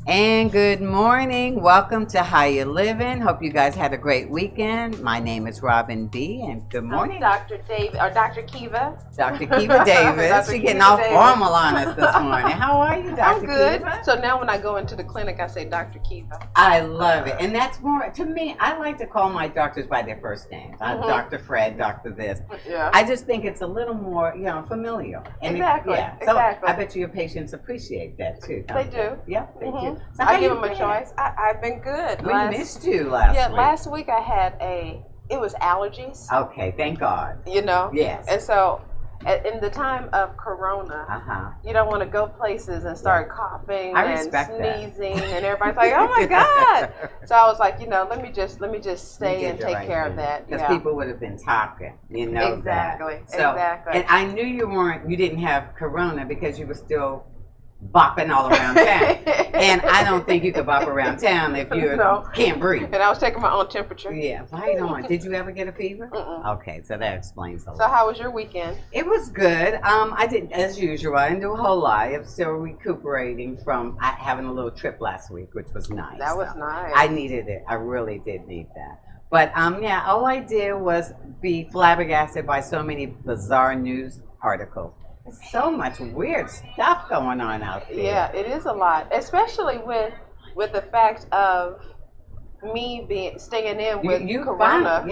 And good morning. Welcome to How You Livin. Hope you guys had a great weekend. My name is Robin B. And good morning, Dr. David or Dr. Kiva. Dr. Kiva Davis. She's getting all formal on us this morning. How are you, Dr. I'm good. Kiva? So now when I go into the clinic, I say Dr. Kiva. I love it. And that's more, to me, I like to call my doctors by their first names. Dr. Fred, Dr. this. Yeah. I just think it's a little more, familiar. And Exactly. So Exactly. I bet you your patients appreciate that too. They do. Yeah, they do. So I how give you them a been? choice. I've been good. We missed you last week. Last week I had it was allergies. Okay, thank God. Yes. And so in the time of Corona, you don't want to go places and start coughing and sneezing, and everybody's like, "Oh my God!" So I was like, let me just stay and take care of that. Because people would have been talking, Exactly. That. So, exactly. And I knew you didn't have Corona because you were still bopping all around town. And I don't think you could bop around town if you can't breathe. And I was taking my own temperature. Yeah, right on. Did you ever get a fever? Okay, so that explains a lot. So how was your weekend? It was good. I didn't, as usual, I didn't do a whole lot. I'm still recuperating from having a little trip last week, which was nice. That was nice. I needed it. I really did need that. But all I did was be flabbergasted by so many bizarre news articles. There's so much weird stuff going on out there. Yeah, it is a lot, especially with the fact of me staying in with Corona,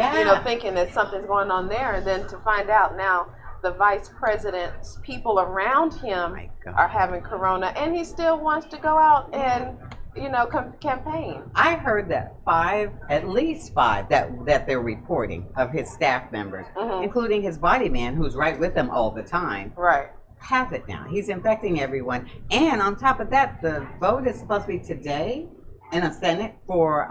thinking that something's going on there, and then to find out now the vice president's people around him are having Corona, and he still wants to go out and campaign. I heard that at least five that they're reporting of his staff members, including his body man who's right with them all the time. Right. Have it now. He's infecting everyone. And on top of that, the vote is supposed to be today in the Senate for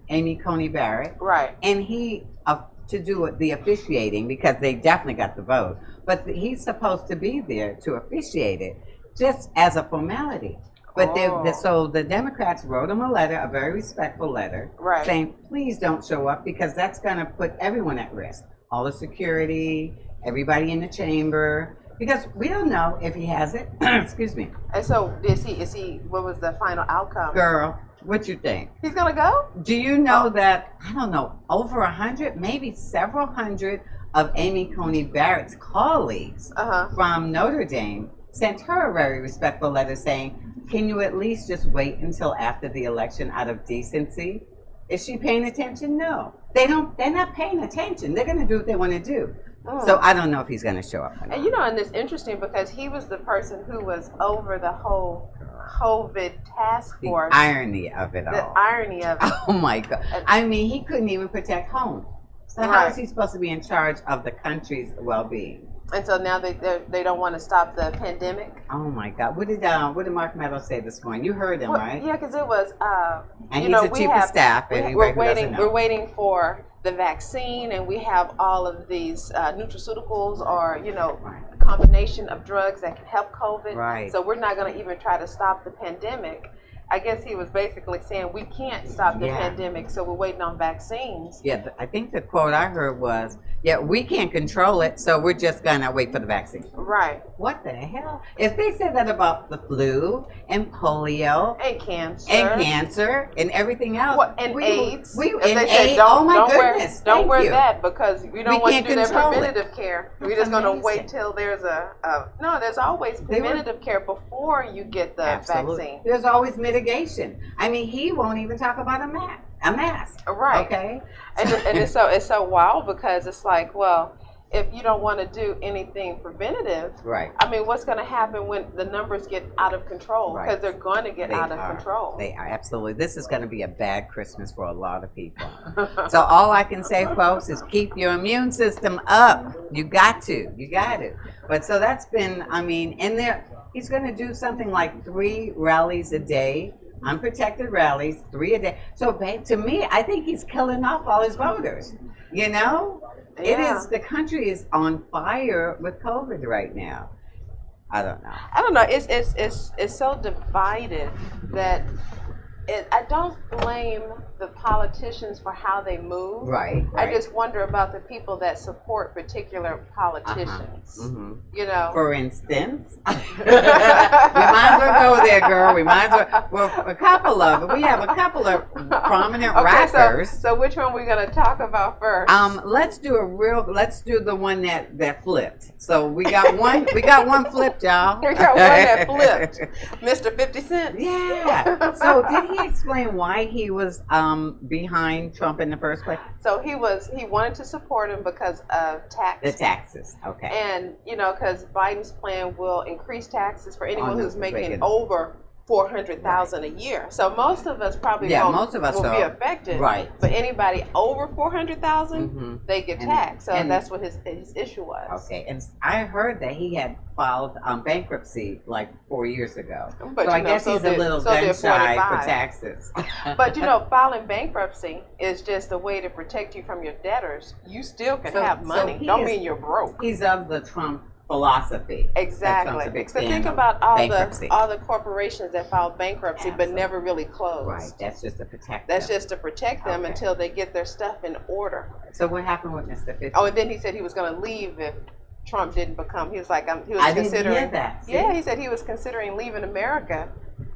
Amy Coney Barrett. Right. And he, to do the officiating, because they definitely got the vote, but he's supposed to be there to officiate it just as a formality. But so the Democrats wrote him a letter, a very respectful letter, saying, please don't show up because that's going to put everyone at risk. All the security, everybody in the chamber, because we don't know if he has it. Excuse me. And so is he, what was the final outcome? Girl, what you think? He's going to go? Do you know that, I don't know, over 100, maybe several hundred of Amy Coney Barrett's colleagues from Notre Dame sent her a very respectful letter saying, can you at least just wait until after the election out of decency? Is she paying attention? No. They're not paying attention. They're going to do what they want to do. So I don't know if he's going to show up. And and it's interesting because he was the person who was over the whole COVID task force. The irony of it all. The irony of it. Oh my God. I mean, he couldn't even protect home. So how is he supposed to be in charge of the country's well-being? And so now they don't want to stop the pandemic. Oh my God! What did Mark Meadows say this morning? You heard him, right? Yeah, because it was. And he's the chief of staff. We're waiting for the vaccine, and we have all of these nutraceuticals, or a combination of drugs that can help COVID. Right. So we're not going to even try to stop the pandemic. I guess he was basically saying we can't stop the pandemic, so we're waiting on vaccines. Yeah, I think the quote I heard was, we can't control it, so we're just going to wait for the vaccine. Right. What the hell? If they said that about the flu and polio and cancer and everything else. And AIDS. Oh my goodness. Don't wear that because we don't want to do that preventative it. care. We're just going to wait till there's there's always preventative care before you get the vaccine. There's always mitigation. I mean, he won't even talk about a mask. Right. Okay. And it's so wild because it's like, well, if you don't want to do anything preventative, right? I mean, what's going to happen when the numbers get out of control? Because they're going to get out of control. They are, absolutely. This is going to be a bad Christmas for a lot of people. So all I can say, folks, is keep your immune system up. You got to. But so that's been, and he's going to do something like 3 rallies a day. Unprotected rallies, 3 a day. So to me, I think he's killing off all his voters. It is, the country is on fire with COVID right now. I don't know. It's so divided that I don't blame the politicians for how they move. Right. I just wonder about the people that support particular politicians. You know. For instance, we might as well go there, girl. We might as well. Well, a couple of them. We have a couple of prominent rappers. So which one we gonna talk about first? Let's do the one that flipped. So we got one. We got one flipped, y'all. We got one that flipped. Mr. 50 Cent. Yeah. So did he explain why he was behind Trump in the first place? So he wanted to support him because of taxes. The taxes, okay. And because Biden's plan will increase taxes for anyone who's making over $400,000 a year. So most of us probably will be affected. Right. But anybody over $400,000, they get taxed. So that's what his issue was. Okay. And I heard that he had filed bankruptcy like 4 years ago. But so I guess he's a little gun shy for taxes. But filing bankruptcy is just a way to protect you from your debtors. You still can have money. Don't mean you're broke. He's of the Trump philosophy. Exactly. So think about all the corporations that filed bankruptcy but never really closed. Right. That's just to protect them. That's just to protect them until they get their stuff in order. So what happened with Mr. 50? Oh, and then he said he was going to leave if Trump didn't become. He was like, he was I considering. Didn't hear that. See? Yeah, he said he was considering leaving America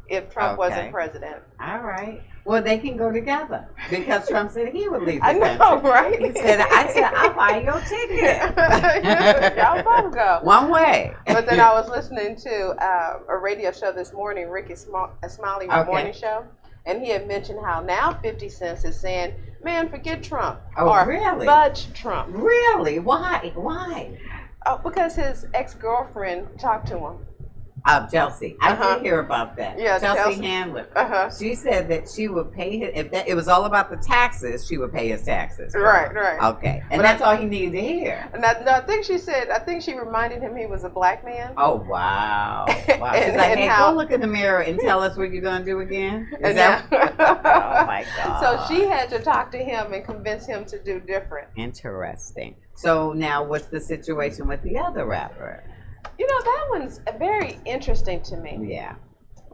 if Trump wasn't president. All right. Well, they can go together because Trump said he would leave the country. I know, right? He said, I'll buy your ticket. Y'all both go. One way. But then I was listening to a radio show this morning, Ricky Smiley morning show, and he had mentioned how now 50 Cent is saying, man, forget Trump. Oh, really? Fudge Trump. Really? Why? Oh, because his ex-girlfriend talked to him. Chelsea. I did hear about that. Yeah, Chelsea Handler. She said that she would pay his, if it was all about the taxes, she would pay his taxes. Right. Okay. And that's all he needed to hear. And I think she reminded him he was a black man. Oh, wow. She's like, hey, go look in the mirror and tell us what you're going to do again. Is that? Oh, my God. So she had to talk to him and convince him to do different. Interesting. So now what's the situation with the other rapper? That one's very interesting to me. Yeah.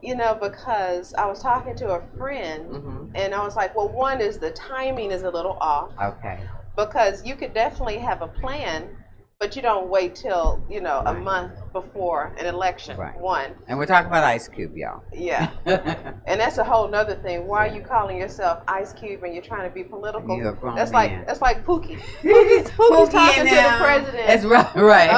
Because I was talking to a friend and I was like, well, one is the timing is a little off. Okay. Because you could definitely have a plan, but you don't wait till, a month before an election. Right. One. And we're talking about Ice Cube, y'all. Yeah. And that's a whole nother thing. Why are you calling yourself Ice Cube and you're trying to be political? You're a grown that's man. like Pookie. Pookie's talking to the president. That's right.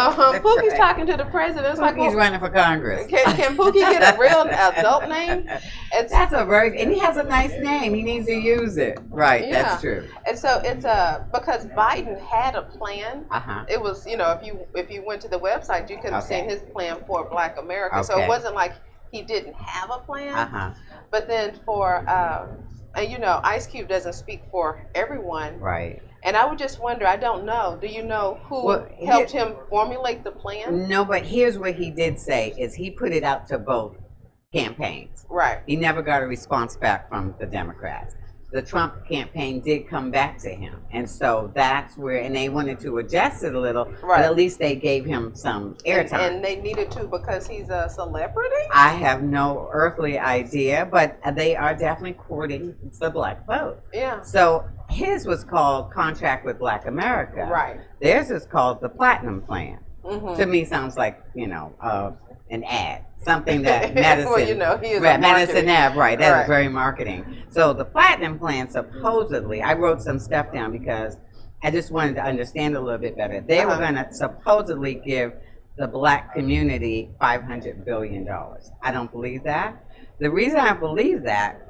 Pookie's talking to the president. It's like, he's running for Congress. Can Pookie get a real adult name? And he has a nice name. He needs to use it. Right. Yeah. That's true. And so it's because Biden had a plan. It was, if you went to the website, you could have seen his plan for Black America. So it wasn't like he didn't have a plan. But then for Ice Cube doesn't speak for everyone. Right. And I would just wonder, I don't know, do you know who helped him formulate the plan? No, but here's what he did say, is he put it out to both campaigns. Right. He never got a response back from the Democrats. The Trump campaign did come back to him. And so that's where, and they wanted to adjust it a little, but at least they gave him some airtime. And they needed to because he's a celebrity? I have no earthly idea, but they are definitely courting the black vote. Yeah. So his was called Contract with Black America. Right. Theirs is called the Platinum Plan. To me sounds like, an ad. Something that Madison, he is Madison Ave, right? That is very marketing. So the Platinum Plan, supposedly, I wrote some stuff down because I just wanted to understand a little bit better. They were going to supposedly give the black community $500 billion. I don't believe that. The reason I believe that,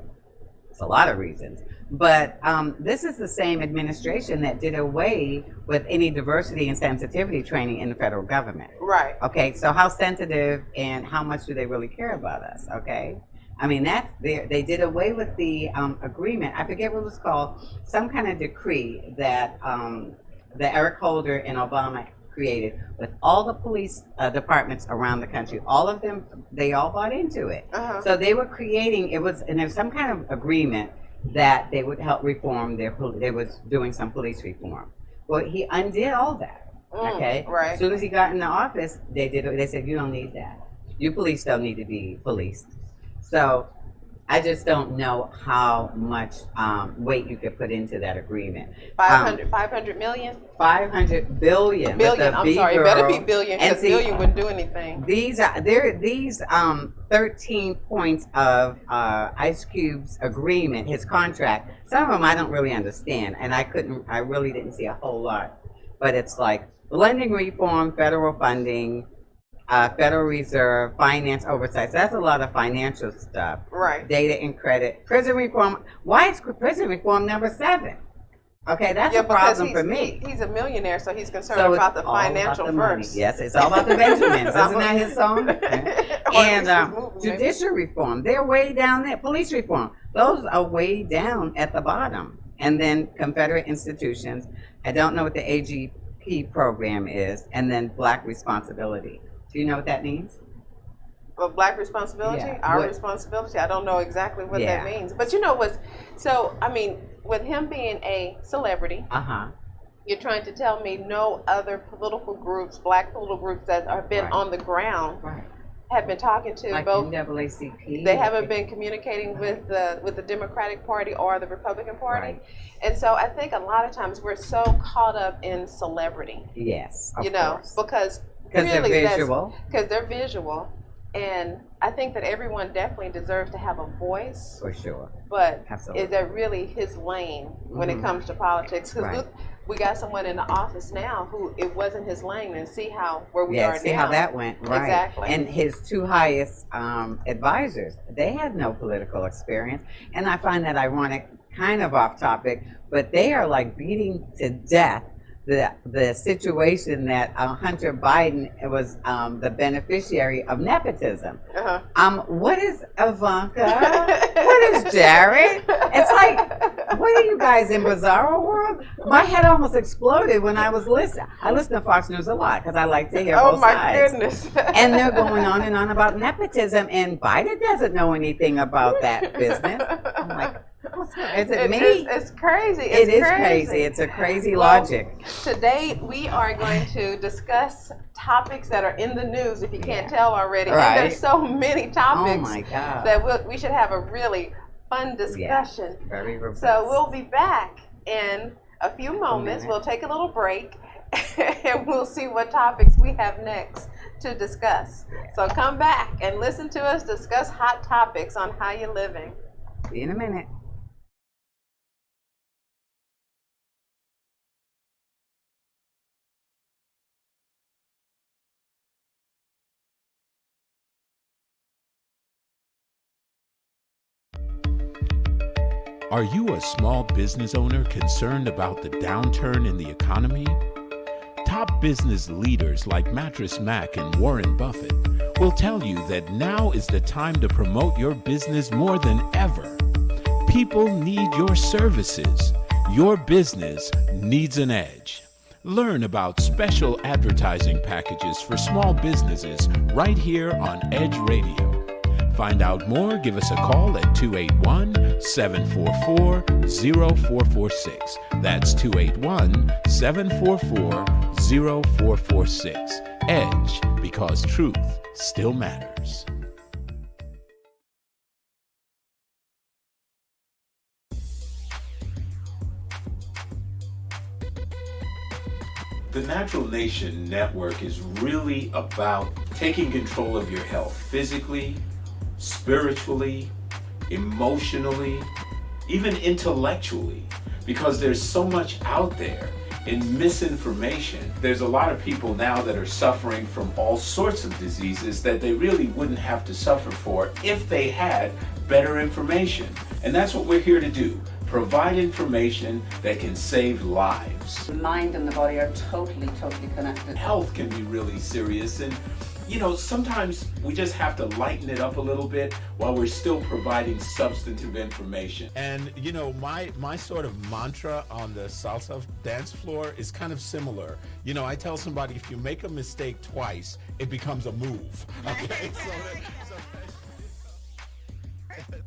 it's a lot of reasons, but this is the same administration that did away with any diversity and sensitivity training in the federal government. Right. Okay, so how sensitive and how much do they really care about us, okay? I mean, they did away with the agreement. I forget what it was called, some kind of decree that Eric Holder and Obama created with all the police departments around the country. All of them, they all bought into it. So they were creating, and there was some kind of agreement that they would help reform they was doing some police reform. Well, he undid all that. Okay. Right. As soon as he got in the office, they said, you don't need that. Your police don't need to be policed. So I just don't know how much weight you could put into that agreement. 500 million? 500 billion. Billion. I'm sorry. It better be billion because billion wouldn't do anything. These 13 points of Ice Cube's agreement, his contract. Some of them I don't really understand, and I really didn't see a whole lot. But it's like lending reform, federal funding, Federal Reserve, finance oversight. So that's a lot of financial stuff. Right. Data and credit. Prison reform. Why is prison reform number 7? Okay, that's a problem for me. He's a millionaire, so he's concerned about the financial first. Money. Yes, it's all about the Benjamins. Isn't that his song? And judicial reform. They're way down there. Police reform. Those are way down at the bottom. And then Confederate institutions. I don't know what the AGP program is. And then Black responsibility. Do you know what that means? Well, Black responsibility, yeah. Our responsibility. I don't know exactly what that means. But you know what's, so, I mean, with him being a celebrity, you're trying to tell me no other political groups, Black political groups that have been on the ground have been talking to like both NAACP. They haven't been communicating with the Democratic Party or the Republican Party. And so I think a lot of times we're so caught up in celebrity. Yes, of course. Because they're visual. Because they're visual. And I think that everyone definitely deserves to have a voice. For sure. But is that really his lane when it comes to politics? Because we got someone in the office now who it wasn't his lane, and see where we are now. See how that went. Right. Exactly. And his 2 highest advisors, they had no political experience. And I find that ironic, kind of off topic, but they are like beating to death the situation that Hunter Biden was the beneficiary of nepotism. What is Ivanka? What is Jared? It's like, what are you guys in Bizarro world? My head almost exploded when I was listening. I listen to Fox News a lot because I like to hear both sides. Goodness. And they're going on and on about nepotism, and Biden doesn't know anything about that business. I'm like, is it me? It's crazy. It is crazy. It's a crazy logic. Today we are going to discuss topics that are in the news, if you can't tell already. And there's so many topics that we should have a really fun discussion. Very robust. So we'll be back in a few moments. We'll take a little break and we'll see what topics we have next to discuss. So come back and listen to us discuss hot topics on How You Living. See you in a minute. Are you a small business owner concerned about the downturn in the economy? Top business leaders like Mattress Mac and Warren Buffett will tell you that now is the time to promote your business more than ever. People need your services. Your business needs an edge. Learn about special advertising packages for small businesses right here on Edge Radio. Find out more, give us a call at 281-744-0446. That's 281-744-0446. Edge, because truth still matters. The Natural Nation Network is really about taking control of your health physically, spiritually, emotionally, even intellectually, because there's so much out there in misinformation. There's a lot of people now that are suffering from all sorts of diseases that they really wouldn't have to suffer for if they had better information. And that's what we're here to do. Provide information that can save lives. The mind and the body are totally connected. Health can be really serious, and sometimes we just have to lighten it up a little bit while we're still providing substantive information. And my sort of mantra on the salsa dance floor is kind of similar. I tell somebody, if you make a mistake twice, it becomes a move. Okay?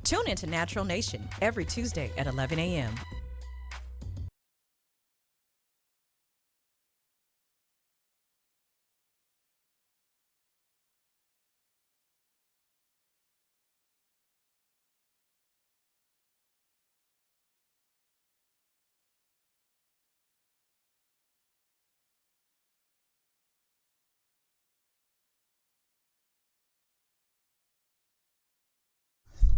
Tune into Natural Nation every Tuesday at 11 a.m.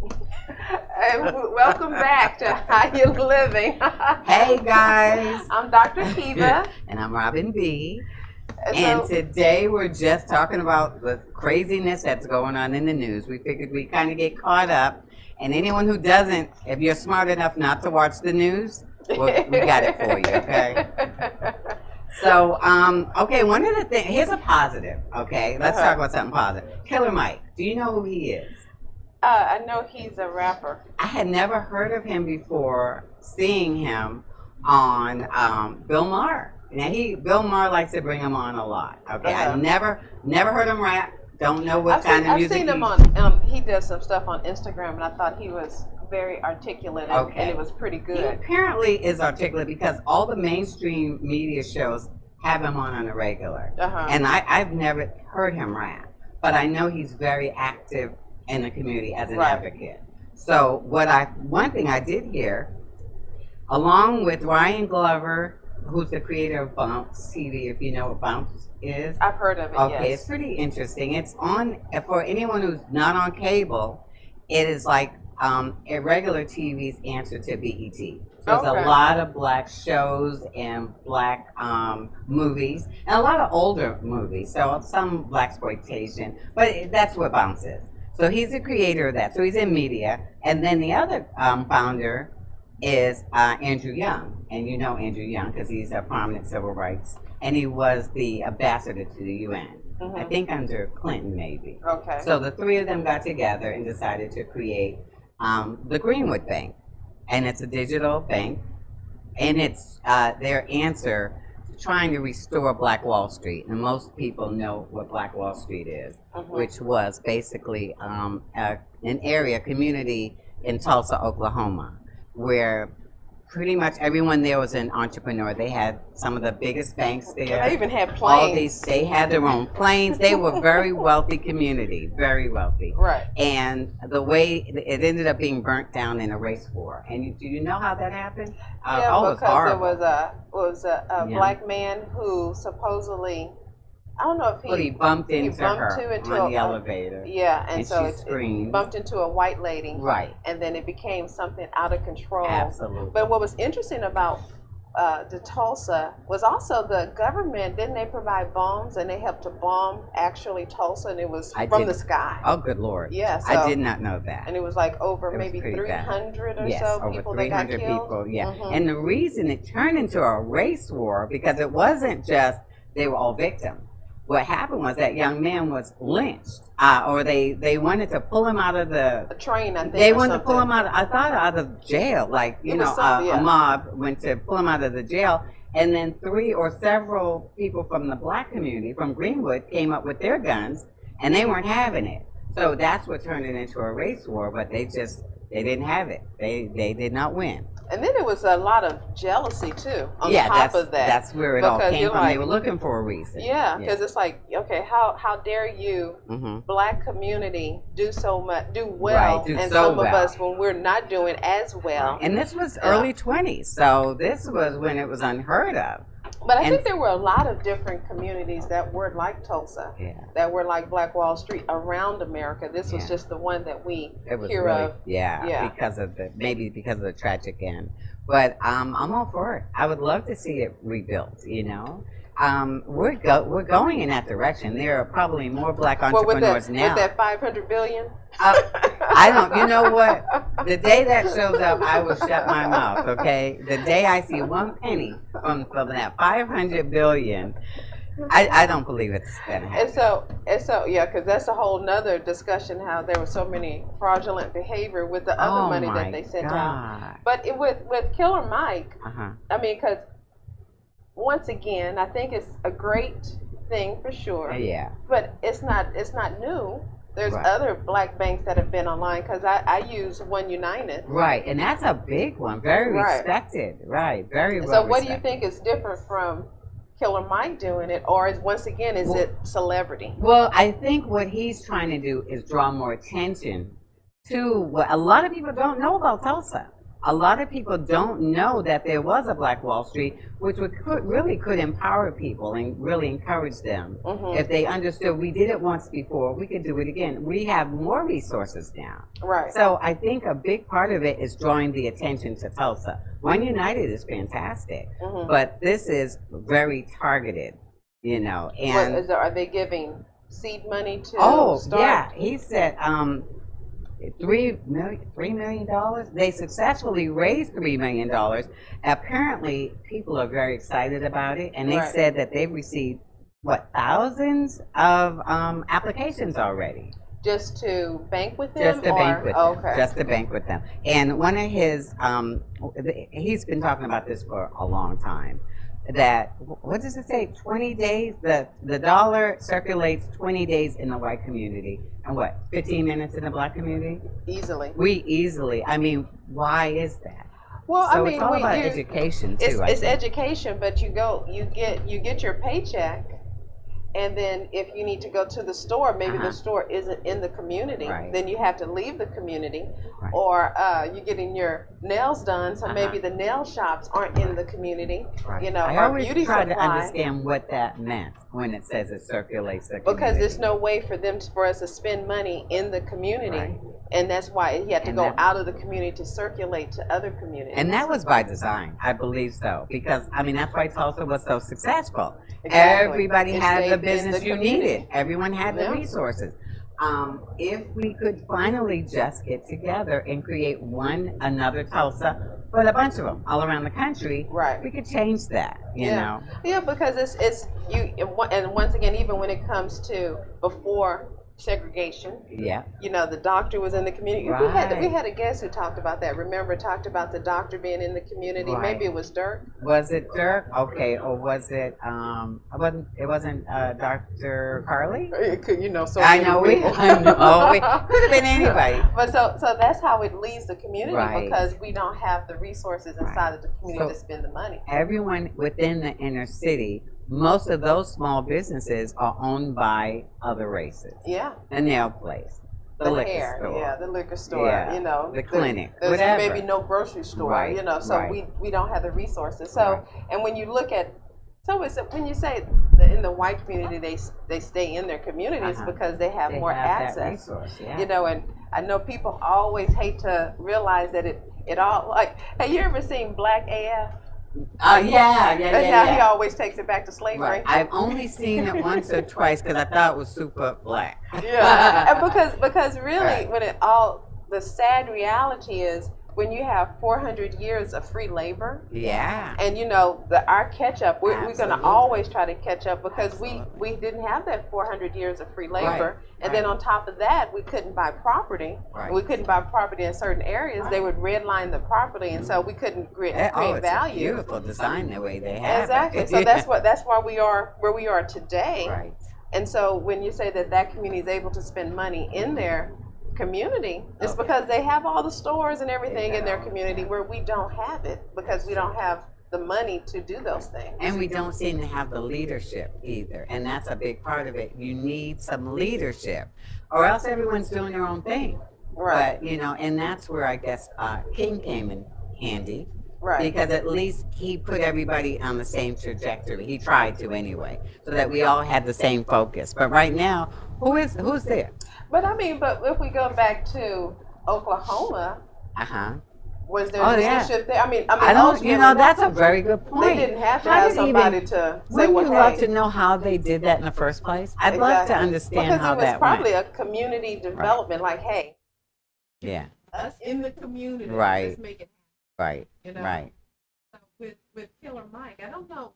And welcome back to How You Living. Hey guys. I'm Dr. Kiva. And I'm Robin B. And And today we're just talking about the craziness that's going on in the news. We figured we'd kind of get caught up. And anyone who doesn't, if you're smart enough not to watch the news, well, we got it for you, okay? So, okay, one of the things, here's a positive, okay? Let's talk about something positive. Killer Mike, do you know who he is? I know he's a rapper. I had never heard of him before seeing him on Bill Maher. Now, Bill Maher likes to bring him on a lot, okay? I never heard him rap, don't know what kind of music I've seen him on, he does some stuff on Instagram, and I thought he was very articulate, and it was pretty good. He apparently is articulate because all the mainstream media shows have him on a regular. And I've never heard him rap, but I know he's very active in the community as an advocate. So one thing I did hear, along with Ryan Glover, who's the creator of Bounce TV, if you know what Bounce is. I've heard of it, Okay, yes. it's pretty interesting. It's on, for anyone who's not on cable, it is like a regular TV's answer to BET. There's a lot of black shows and black movies, and a lot of older movies, so some blaxploitation, but that's what Bounce is. So he's the creator of that, so he's in media. And then the other founder is Andrew Young, and you know Andrew Young because he's a prominent civil rights, and he was the ambassador to the UN. I think under Clinton maybe. Okay. So the three of them got together and decided to create the Greenwood Bank, and it's a digital bank, and it's their answer to trying to restore Black Wall Street. And most people know what Black Wall Street is, which was basically an area, community in Tulsa, Oklahoma, where pretty much everyone there was an entrepreneur. They had some of the biggest banks there. They even had planes. All these, they had their own planes. They were very wealthy community, very wealthy. Right. And the way it ended up being burnt down in a race war. And do you know how that happened? Yeah, because it was a black man who supposedly, I don't know if he bumped into her on the elevator. Yeah, and so it bumped into a white lady. Right. And then it became something out of control. Absolutely. But what was interesting about the Tulsa was also the government, didn't they provide bombs, and they helped to bomb actually Tulsa, and it was from the sky. Oh, good Lord. Yeah. So, I did not know that. And it was like over maybe 300 or so people that got killed. People, yeah. And the reason it turned into a race war, because it wasn't just they were all victims. What happened was that young man was lynched, or they wanted to pull him out of the train. I think they wanted to pull him out. I thought out of jail, like a mob went to pull him out of the jail, and then three or several people from the black community from Greenwood came up with their guns, and they weren't having it. So that's what turned it into a race war. But they didn't have it. They did not win. And then there was a lot of jealousy too. On top of that, that's where it all came from. They were looking for a reason. Yeah, because it's like, okay, how dare you, black community, do well, and some of us when we're not doing as well. And this was early 20s, so this was when it was unheard of. But I think there were a lot of different communities that were like Tulsa, that were like Black Wall Street around America. This was just the one that we hear of. Yeah, because of the tragic end. But I'm all for it. I would love to see it rebuilt. We're going in that direction. There are probably more black entrepreneurs now. With that $500 billion. I don't. You know what? The day that shows up, I will shut my mouth. Okay. The day I see one penny from that $500 billion, I don't believe it's gonna happen. And so, yeah, because that's a whole nother discussion. How there was so many fraudulent behavior with the other money that they sent out. But with Killer Mike, I mean, because once again, I think it's a great thing for sure. Yeah. But it's not new. There's other black banks that have been online, because I use One United. Right, and that's a big one, very respected. Right, very well. So what do you think is different from Killer Mike doing it, or is it celebrity? Well, I think what he's trying to do is draw more attention to what a lot of people don't know about Tulsa. a lot of people don't know that there was a Black Wall Street, which really could empower people and really encourage them. If they understood we did it once before, we could do it again. We have more resources now. Right. So I think a big part of it is drawing the attention to Tulsa. One United is fantastic, but this is very targeted, you know. And are they giving seed money to start? Yeah, he said $3 million. They successfully raised $3 million. Apparently, people are very excited about it, and they said that they've received thousands of applications already. Just to bank with them? Just to bank with them. Okay. Just to bank with them. And one of his, he's been talking about this for a long time. That, what does it say? 20 days. The dollar circulates 20 days in the white community, and 15 minutes in the Black community? Easily. I mean, why is that? Well, so I mean, it's all about education too. It's education, but you get your paycheck, and then if you need to go to the store, maybe the store isn't in the community, then you have to leave the community, or you're getting your nails done, so maybe the nail shops aren't in the community. You know, I always try to understand what that meant when it says it circulates the community. Because there's no way for us to spend money in the community. And that's why he had to go out of the community to circulate to other communities. And that was by design, I believe so. Because, I mean, that's why Tulsa was so successful. Exactly. Everybody had the business you needed. Everyone had the resources. If we could finally just get together and create another Tulsa, but a bunch of them all around the country, we could change that, you know? Yeah, because it's you, and once again, even when it comes to before segregation. You know, the doctor was in the community. We had a guest who talked about that. Remember, talked about the doctor being in the community. Maybe it was Dirk. Was it Dirk? Okay, or was it? It wasn't Dr. Carly. It could, you know. So I know we. Could have been anybody. But so that's how it leaves the community because we don't have the resources inside of the community to spend the money. Everyone within the inner city. Most of those small businesses are owned by other races. The nail place, the liquor store. The liquor store. You know, the clinic. There's maybe no grocery store. You know, so we don't have the resources. So and when you look at when you say in the white community they stay in their communities because they have more access. You know, and I know people always hate to realize that it all have you ever seen Black AF? Yeah. He always takes it back to slavery. I've only seen it once or twice because I thought it was super black. And because really, when the sad reality is when you have 400 years of free labor. And you know, our catch up, we're going to always try to catch up because we didn't have that 400 years of free labor. And then on top of that, we couldn't buy property. We couldn't buy property in certain areas. They would redline the property, and so we couldn't create value. It's a beautiful design the way they have it. So that's why we are where we are today. And so when you say that community is able to spend money in their community, it's because they have all the stores and everything in their community where we don't have it because we don't have the money to do those things. And we don't seem to have the leadership either. And that's a big part of it. You need some leadership or else everyone's doing their own thing. But, you know, and that's where I guess King came in handy. Because at least he put everybody on the same trajectory. He tried to anyway, so that we all had the same focus. But right now, who's there? But if we go back to Oklahoma, was there leadership there? I don't. You know, that's a very good point. They didn't have to have somebody to say, wouldn't you love to know how they did that in the first place? I'd love to understand how that went. Because it was probably a community development, like, hey, us in the community, let's make it happen. You know? So with Killer Mike, I don't know.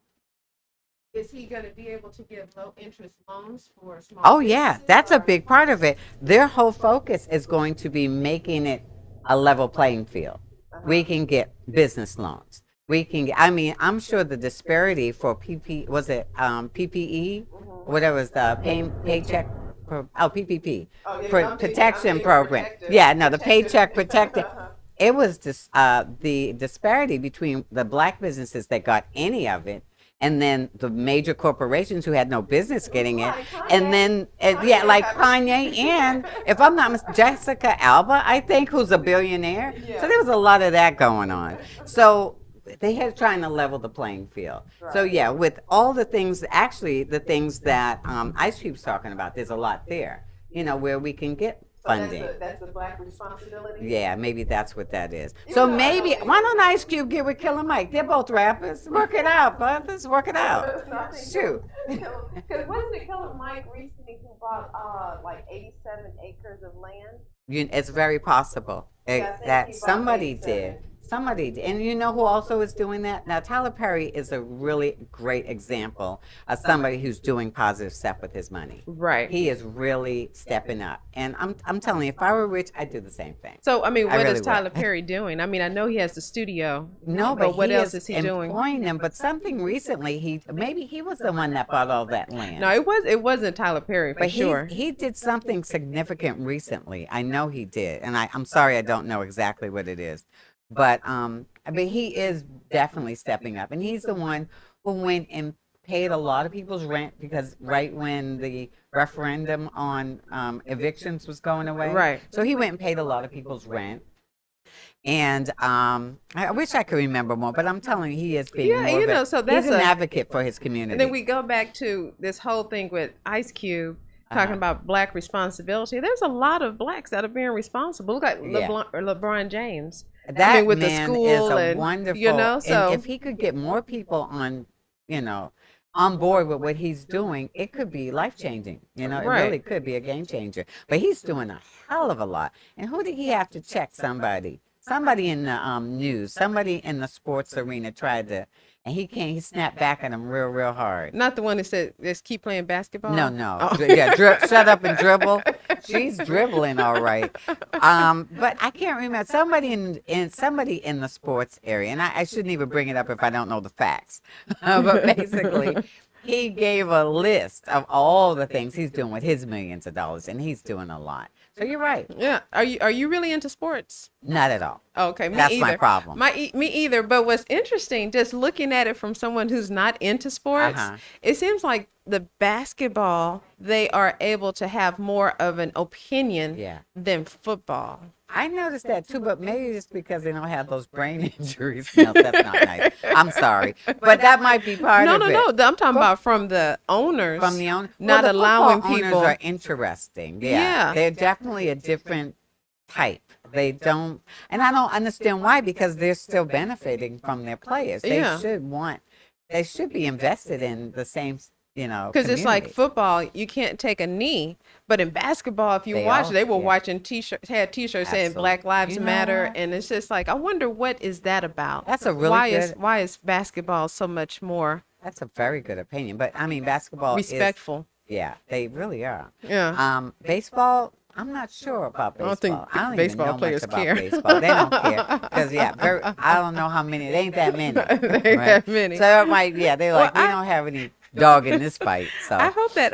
Is he going to be able to give low interest loans for small businesses? That's a big part of it. Their whole focus is going to be making it a level playing field. We can get business loans. We can get, I'm sure the disparity for PPE, whatever was the paycheck, PPP, protection program. The paycheck protection. It was just the disparity between the black businesses that got any of it and then the major corporations who had no business getting it, and then yeah, like Kanye, and if I'm not mistaken, Jessica Alba, I think, who's a billionaire. So there was a lot of that going on. So they had trying to level the playing field. So yeah, with all the things, actually the things that Ice Cube's talking about, there's a lot there, where we can get funding. That's a black responsibility. Yeah, maybe that's what that is. So maybe why don't Ice Cube get with Killer Mike? They're both rappers. Work it out, bud. Let's work it out. Shoot. Because wasn't it Killer Mike recently who bought like 87 acres of land? It's very possible that somebody did. Somebody did. And you know who also is doing that? Now, Tyler Perry is a really great example of somebody who's doing positive stuff with his money. Right. He is really stepping up. And I'm telling you, if I were rich, I'd do the same thing. So, I mean, what really is Tyler Perry doing? I mean, I know he has the studio. No, but what he else is he doing? employing them. But something recently, maybe he was the one that bought all that land. No, it wasn't Tyler Perry, for sure. He did something significant recently. I know he did. And I'm sorry I don't know exactly what it is. But I mean, he is definitely stepping up, and he's the one who went and paid a lot of people's rent, because right when the referendum on evictions was going away, right? So he went and paid a lot of people's rent. And I wish I could remember more, but I'm telling you, he is being more so that's he's an advocate for his community. And then we go back to this whole thing with Ice Cube. Talking about black responsibility, there's a lot of blacks that are being responsible. Look at LeBron James. That I mean, with man the school is a and wonderful. so and if he could get more people on board with what he's doing, it could be life changing. It really could be a game changer. But he's doing a hell of a lot. And who did he have to check? Somebody in the news, somebody in the sports arena tried to. And he snapped back at him real hard. Not the one that said, "Just keep playing basketball." No. Oh. Yeah, shut up and dribble. She's dribbling all right. But I can't remember somebody in the sports area, and I shouldn't even bring it up if I don't know the facts. But basically, he gave a list of all the things he's doing with his millions of dollars, and he's doing a lot. So you're right. Yeah. Are you really into sports? Not at all. Okay, me That's either. my problem. Me either. But what's interesting, just looking at it from someone who's not into sports, it seems like the basketball, they are able to have more of an opinion than football. I noticed that too, but maybe it's because they don't have those brain injuries. No, that's not nice. I'm sorry, but that might be part of it. No. I'm talking about from the owners. From the owners, not allowing people. Owners are interesting. Yeah, they're definitely a different type. They don't, and I don't understand why, because they're still benefiting from their players. They should be invested in the same. Because it's like football, you can't take a knee, but in basketball, if you they were watching T-shirts saying Black Lives Matter, and it's just like, I wonder what is that about? That's a really why is basketball so much more? That's a very good opinion, but I mean, basketball respectful. They really are. Yeah. Baseball, I'm not sure about baseball. I don't think baseball players care. Baseball. They don't care because I don't know how many. They ain't that many. That many. So it might. Yeah, they're like, we don't have any dog in this fight. So I hope that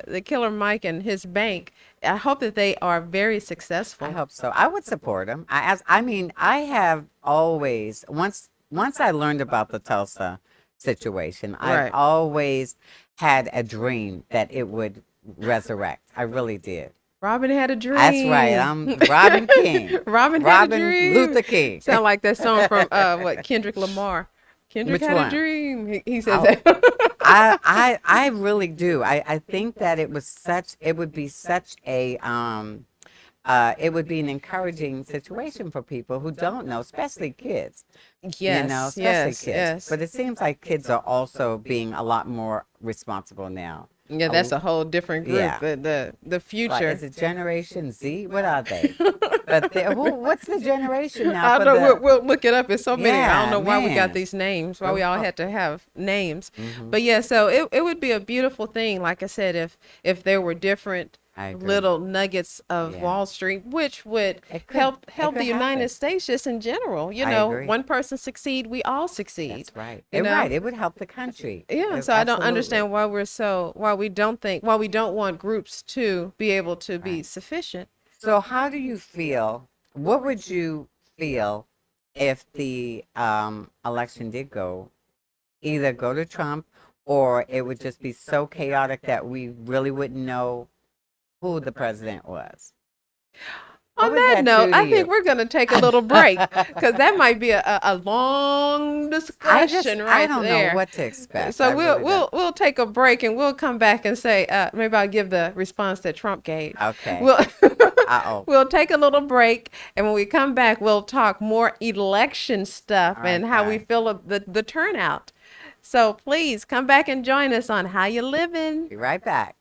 the Killer Mike and his bank, I hope that they are very successful. I hope so. I would support him. I have always once I learned about the Tulsa situation, I've always had a dream that it would resurrect. I really did. Robin had a dream. That's right. I'm Robin King. Robin had a dream. Luther King. Sound like that song from Kendrick Lamar. Kendrick Which had one? A dream. He says that. I really do. I think that it would be such a it would be an encouraging situation for people who don't know, especially kids. Yes, kids. Yes. But it seems like kids are also being a lot more responsible now. Yeah, that's a whole different group. Yeah. The future. Like, is it Generation Z? What are they? But what's the generation now? I don't know. We'll look it up. It's so many. I don't know why we got man. these names. Why we all had to have names. Mm-hmm. But yeah, so it would be a beautiful thing. Like I said, if there were different little nuggets of Wall Street, which would help the United States just in general. One person succeed, we all succeed. That's right. Right. It would help the country. Yeah. So I don't understand why we don't want groups to be able to be sufficient. So how do you feel? What would you feel if the election did go either go to Trump or it would just be so chaotic that we really wouldn't know who the president was. On that note, I think we're going to take a little break because that might be a long discussion I don't know what to expect. So we'll take a break and we'll come back and say maybe I'll give the response that Trump gave. Okay. We'll take a little break, and when we come back, we'll talk more election stuff and how we feel the turnout. So please come back and join us on How You Livin'. Be right back.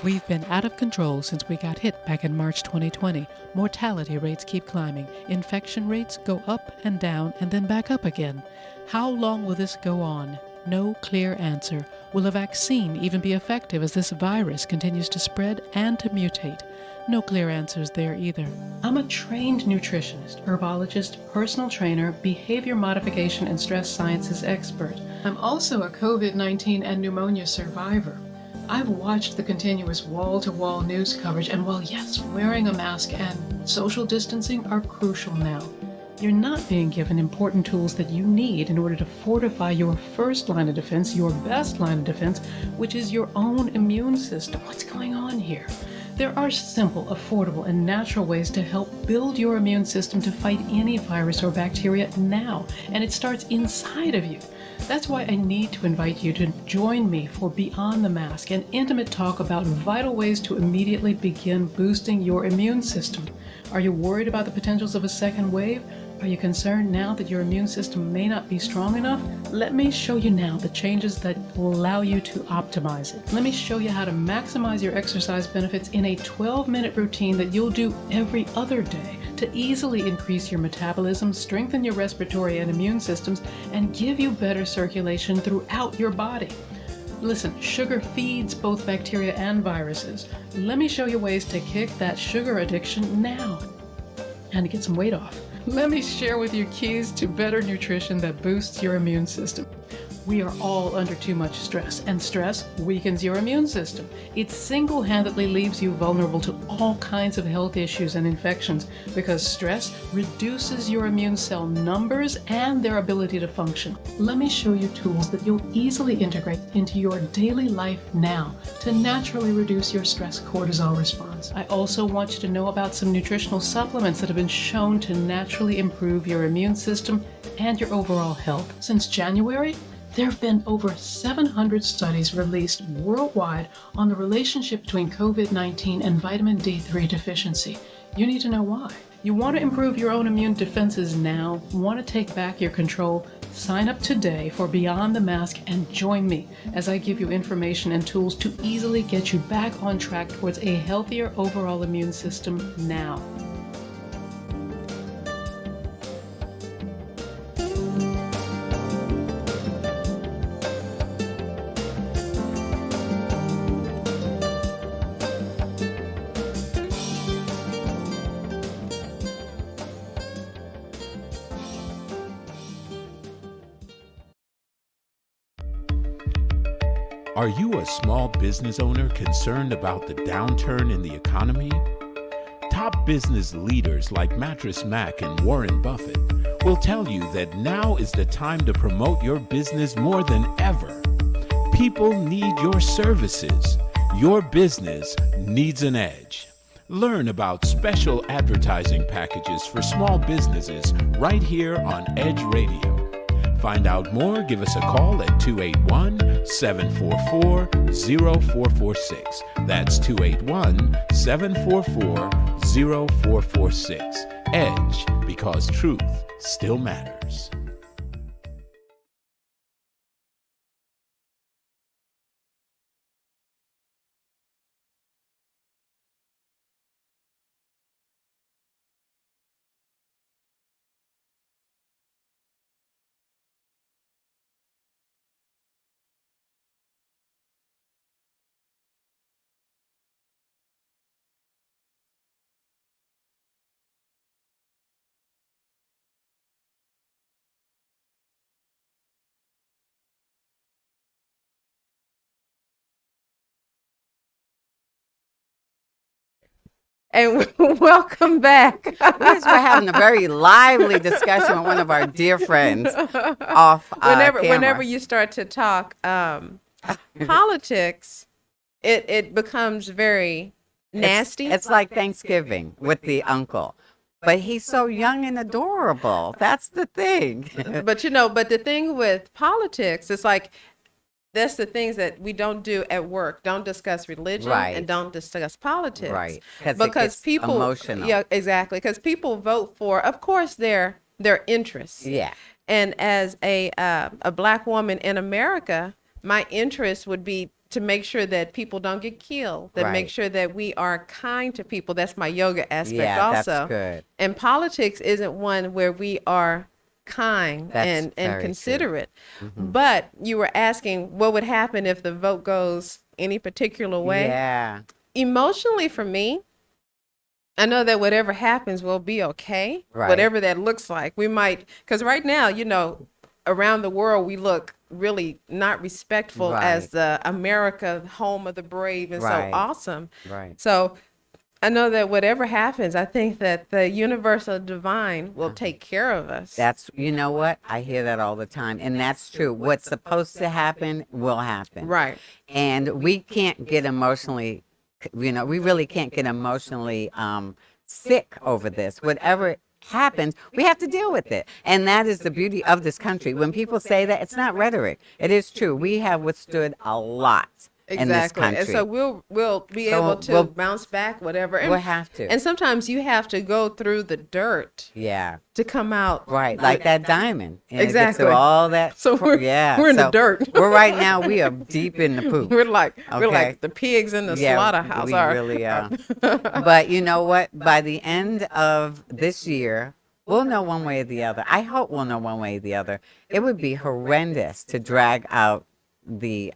We've been out of control since we got hit back in March 2020. Mortality rates keep climbing. Infection rates go up and down and then back up again. How long will this go on? No clear answer. Will a vaccine even be effective as this virus continues to spread and to mutate? No clear answers there either. I'm a trained nutritionist, herbologist, personal trainer, behavior modification, and stress sciences expert. I'm also a COVID-19 and pneumonia survivor. I've watched the continuous wall-to-wall news coverage, and while yes, wearing a mask and social distancing are crucial now, you're not being given important tools that you need in order to fortify your first line of defense, your best line of defense, which is your own immune system. What's going on here? There are simple, affordable, and natural ways to help build your immune system to fight any virus or bacteria now, and it starts inside of you. That's why I need to invite you to join me for Beyond the Mask, an intimate talk about vital ways to immediately begin boosting your immune system. Are you worried about the potentials of a second wave? Are you concerned now that your immune system may not be strong enough? Let me show you now the changes that will allow you to optimize it. Let me show you how to maximize your exercise benefits in a 12-minute routine that you'll do every other day to easily increase your metabolism, strengthen your respiratory and immune systems, and give you better circulation throughout your body. Listen, sugar feeds both bacteria and viruses. Let me show you ways to kick that sugar addiction now and to get some weight off. Let me share with you keys to better nutrition that boosts your immune system. We are all under too much stress, and stress weakens your immune system. It single-handedly leaves you vulnerable to all kinds of health issues and infections because stress reduces your immune cell numbers and their ability to function. Let me show you tools that you'll easily integrate into your daily life now to naturally reduce your stress cortisol response. I also want you to know about some nutritional supplements that have been shown to naturally improve your immune system and your overall health. Since January, there have been over 700 studies released worldwide on the relationship between COVID-19 and vitamin D3 deficiency. You need to know why. You want to improve your own immune defenses now? Want to take back your control? Sign up today for Beyond the Mask and join me as I give you information and tools to easily get you back on track towards a healthier overall immune system now. Are you a small business owner concerned about the downturn in the economy? Top business leaders like Mattress Mac and Warren Buffett will tell you that now is the time to promote your business more than ever. People need your services. Your business needs an edge. Learn about special advertising packages for small businesses right here on Edge Radio. Find out more, give us a call at 281-744-0446. That's 281-744-0446. Edge, because truth still matters. And welcome back. We're having a very lively discussion with one of our dear friends off camera. Whenever you start to talk politics, it becomes very nasty. It's like Thanksgiving with the uncle. But he's so young and adorable. That's the thing. But the thing with politics is like, that's the things that we don't do at work. Don't discuss religion and don't discuss politics. Right. Because people, emotional. Yeah, exactly. Because people vote for, of course, their interests. Yeah. And as a Black woman in America, my interest would be to make sure that people don't get killed, that make sure that we are kind to people. That's my yoga aspect also. That's good. And politics isn't one where we are kind and considerate. Mm-hmm. But you were asking what would happen if the vote goes any particular way. Yeah. Emotionally for me, I know that whatever happens will be okay. Right. Whatever that looks like. We might, because right now, around the world, we look really not respectful as the America, home of the brave, and so awesome. Right. So I know that whatever happens, I think that the universal divine will take care of us. That's, you know what? I hear that all the time. And that's true. What's supposed to happen will happen. Right. And we can't get emotionally, we really can't get emotionally sick over this. Whatever happens, we have to deal with it. And that is the beauty of this country. When people say that, it's not rhetoric. It is true. We have withstood a lot. In this country. And so we'll be able to bounce back, whatever. And, we'll have to. And sometimes you have to go through the dirt. Yeah. To come out. Right, like that diamond. And exactly. So all that. So we're in the dirt. We're right now. We are deep in the poop. We're like the pigs in the slaughterhouse. We really are. But you know what? By the end of this year, we'll know one way or the other. I hope we'll know one way or the other. It would be horrendous to drag out the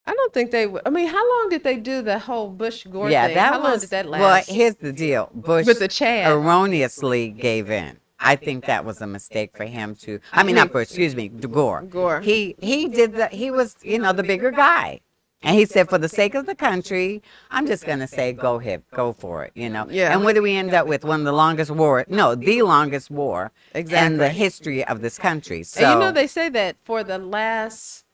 I don't think they would. I mean, how long did they do the whole Bush Gore thing? How long did that last? Well, here's the deal. Bush with the Chad erroneously gave in. I think that was a mistake for him to. I mean, not Bush. Excuse me, Gore. Gore. He did that. He was, the bigger guy, and he said, for the sake of the country, I'm just gonna say, go ahead, go for it. Yeah. And what do we end up with? One of the longest war. No, the longest war in the history of this country. So and they say that for the last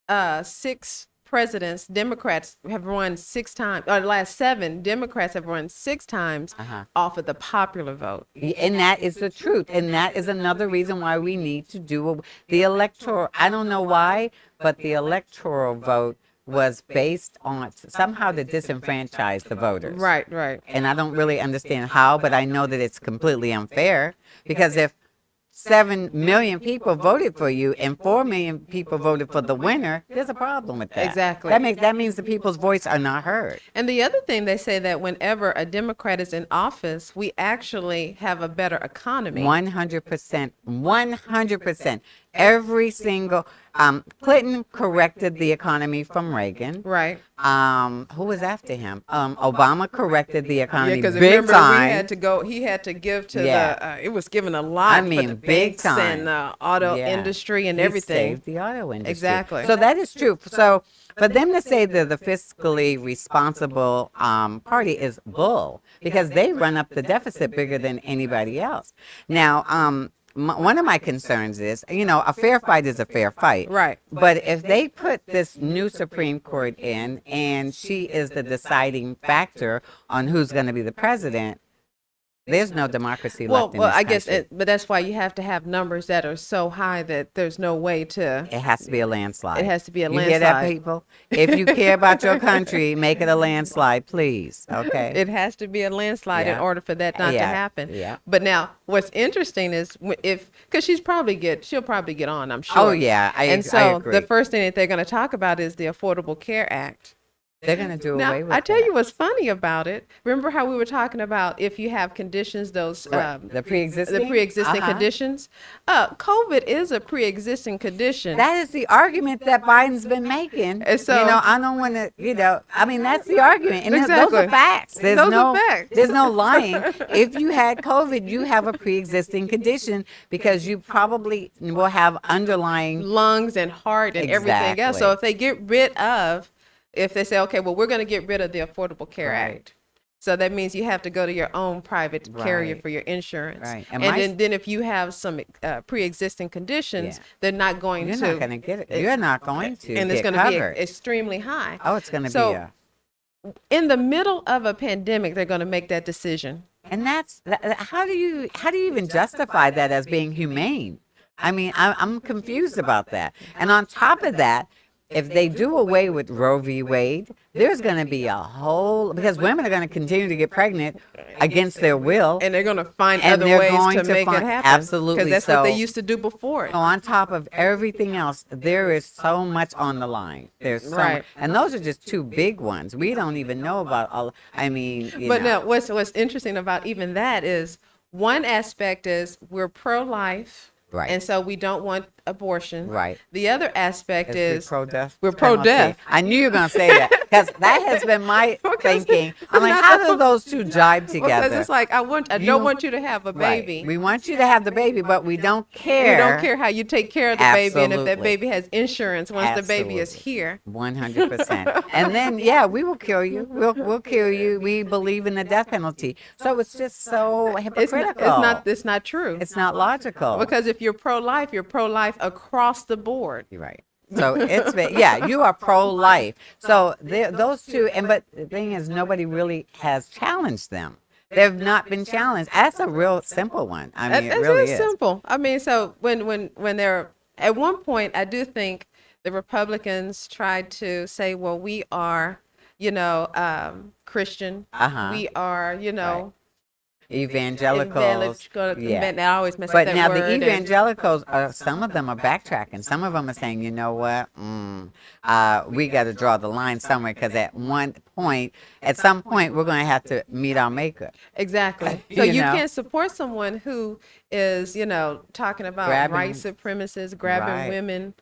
6 presidents, Democrats have run 6 times, or the last 7 Democrats have run 6 times off of the popular vote. And that is the truth. And that is another reason why we need to do the electoral. I don't know why, but the electoral vote was based on somehow to disenfranchise the voters. Right. And I don't really understand how, but I know that it's completely unfair, because if 7 million people voted for you and 4 million people voted for the winner, there's a problem with that. Exactly. That means the people's voice are not heard. And the other thing, they say that whenever a Democrat is in office, we actually have a better economy. 100%. 100%. Every single Clinton corrected the economy from Reagan. Right. Who was after him? Obama corrected the economy because big remember, time. He had to give to the. It was given a lot. For the big banks time. and the auto industry and everything. Saved the auto industry. Exactly. So that is true. So for them to say that the fiscally responsible party is bull, because they run up the deficit bigger than anybody else. Now, one of my concerns is, a fair fight is a fair fight. Right. But if they put this new Supreme Court in, and she is the deciding factor on who's going to be the president, there's no democracy left in this I guess, country. but that's why you have to have numbers that are so high that there's no way to. It has to be a landslide. It has to be a landslide. You hear that, people? If you care about your country, make it a landslide, please. Okay. It has to be a landslide in order for that not to happen. Yeah. But now, what's interesting is because she'll probably get on, I'm sure. Oh yeah, I agree. The first thing that they're going to talk about is the Affordable Care Act. They're going to do away with it. I tell you what's funny about it. Remember how we were talking about if you have conditions, those the pre-existing conditions? COVID is a pre-existing condition. That is the argument that Biden's been making. And so, I don't want to, I mean, that's the argument. And exactly. Those are facts. There's are facts. There's no lying. If you had COVID, you have a pre-existing condition because you probably will have underlying lungs and heart and everything else. So if they get rid of, if they say, okay, well, we're going to get rid of the Affordable Care Act. So that means you have to go to your own private carrier Right. for your insurance. Right. And, And then if you have some pre-existing conditions, they're not going You're to. not going to get it. You're not going to and get it's going to be covered. extremely high. Oh, it's going to So be a. in the middle of a pandemic, they're going to make that decision. And how do you even justify that as being humane? I mean, I'm confused about that. And on top of that, if they do away with Roe v. Wade, there's going to be a whole, because women are going to continue to get pregnant against their will. And they're going to find And other they're ways going to to make it find- happen. absolutely. Because that's what they So- used to do before it. So on top of everything else, there is so much on the line. There's so Right. much, and those are just two big ones. We don't even know about all. I mean, But now, what's interesting about even that is one aspect is we're pro-life, Right. and so we don't want abortion. Right. The other aspect is pro-death. we're pro-death. I knew you were going to say that because that has been my thinking. I'm like, how do those two jibe together? Because it's like I don't want you to have a Right. baby. We want you to have the baby, but we don't care. We don't care how you take care of the baby, and if that Absolutely. baby has insurance once the baby is Absolutely. here. 100%. And then, we will kill you. We'll kill you. We believe in the death penalty. So it's just so hypocritical. It's not true. It's not logical. Because if you're pro-life across the board. You're right. So it's been, you are pro-life. So those two, but the thing is, nobody really has challenged them. They've not been challenged. That's a real simple one. I mean, it really is. Simple. I mean, so when they're at one point, I do think the Republicans tried to say, well, we are, Christian. We are, Evangelicals. I always mess up But that now word. the evangelicals, some of them are backtracking. Some of them are saying, you know what, we got to draw the line somewhere because at some point, we're going to have to meet our maker. Exactly. So you know? can't support someone who is, talking about white supremacists, grabbing Right. women,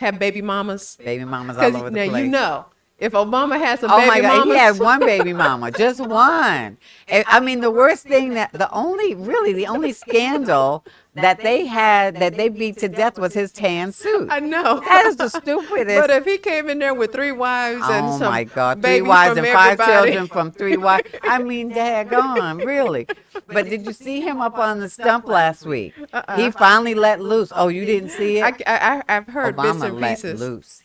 have baby mamas. Baby mamas all over the Now place. if Obama had some Oh baby my God! mamas, He had one baby mama, just one. I mean, the worst thing the only scandal that they beat to death was his tan suit. I know. That is the stupidest. But if he came in there with 3 wives and Oh some my God! 3 babies wives from and 5 everybody. children from 3 wives. I mean, daggone, really. But did you see him up on the stump last week? He finally let loose. Oh, you didn't see it? I've heard bits Obama and let pieces. loose.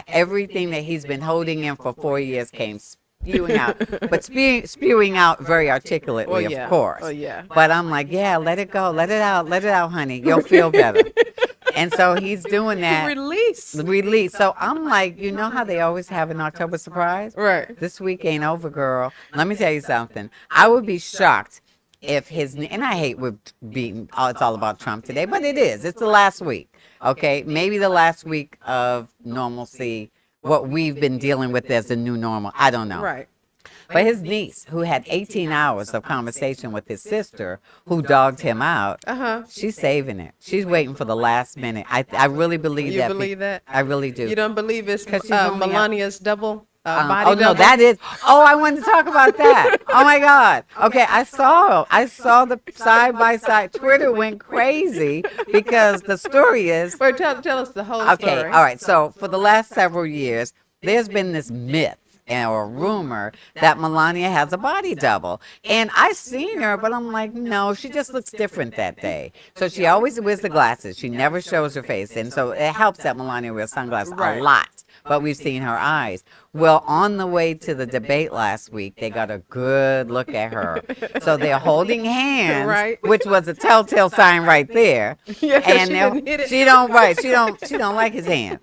Everything that he's been holding in for 4 years came spewing out, but spewing out very articulately, of course. Oh yeah. But I'm like, let it go, let it out, honey. You'll feel better. And so he's doing that. Release. So I'm like, you know how they always have an October surprise? Right. This week ain't over, girl. Let me tell you something. I would be shocked if and I hate we're beating, it's all about Trump today, but it is. It's the last week. Okay. Maybe the last week of normalcy, what we've been dealing with as the new normal. I don't know. Right. But his niece, who had 18 hours of conversation with his sister, who dogged him out, she's saving it. She's waiting for the last minute. I really believe that. You believe that? I really do. You don't believe it's 'Cause she's only Melania's double body no, double? that is. Oh, I wanted to talk about that. Oh my God. Okay, I saw the side by side. Twitter went crazy because the story is. But tell us the whole Okay, story. all right. So for the last several years, there's been this myth or rumor that Melania has a body double. And I've seen her, but I'm like, no, she just looks different that day. So she always wears the glasses. She never shows her face. And so it helps that Melania wears sunglasses a lot. But we've seen her eyes. Well, on the way to the debate last week, they got a good look at her. So they're holding hands, Right. which was a telltale sign right there. Yeah, And she didn't hit it. she don't like his hand.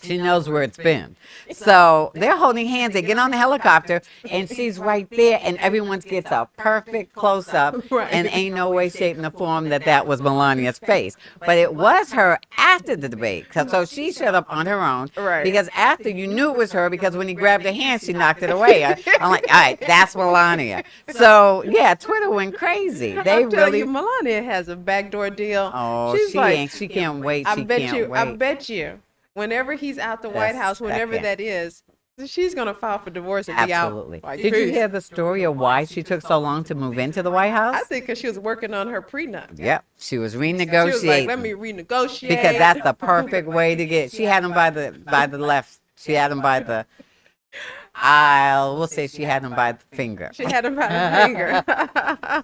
She knows where it's been. So they're holding hands. They get on the helicopter, and she's right there, and everyone gets a perfect close-up, and ain't no way, shape, and the form that was Melania's face. But it was her after the debate. So she shut up on her own. Right. Because after, you knew it was her, because when he grabbed her hand, she knocked it away. I'm like, all right, that's Melania. So, yeah, Twitter went crazy. They I'll tell really... you, Melania has a backdoor deal. Oh, She's like, she can't wait. I bet you, whenever he's out the White House, whenever second. that is, she's going to file for divorce and Absolutely. be out. Like, Did you peace. hear the story of why she took so long to move into the White House? I think because she was working on her prenup. Yep, she was She renegotiating. was like, let me renegotiate. Because that's the perfect way to get. She had him by the left. She had him by the. We'll say she had him by the finger. She had him by the finger.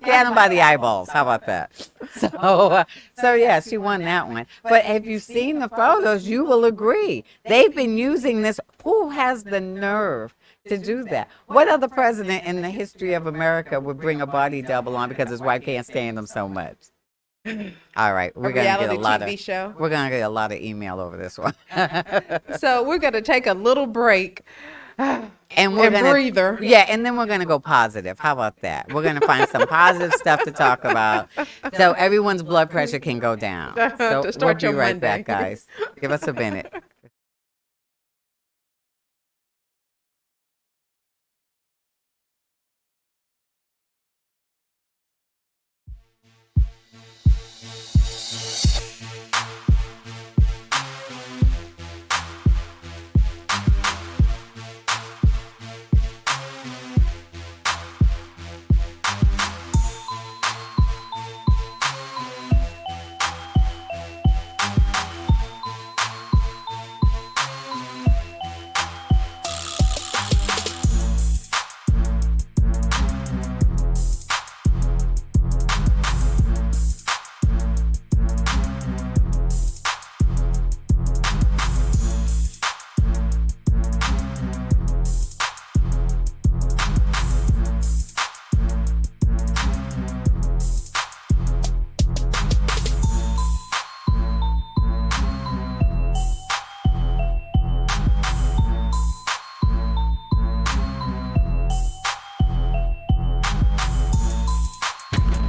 She had him by the eyeballs. How about that? So yeah, she won that one. But if you've seen the photos, you will agree. They've been using this. Who has the nerve to do that? What other president in the history of America would bring a body double on because his wife can't stand him so much? All right, we're gonna get a lot of show. We're gonna get a lot of email over this one. So we're gonna take a little break. And we're gonna breather. Yeah, and then we're gonna go positive. How about that? We're gonna find some positive stuff to talk about, so everyone's blood pressure can go down. So we'll be right back, guys. Give us a minute.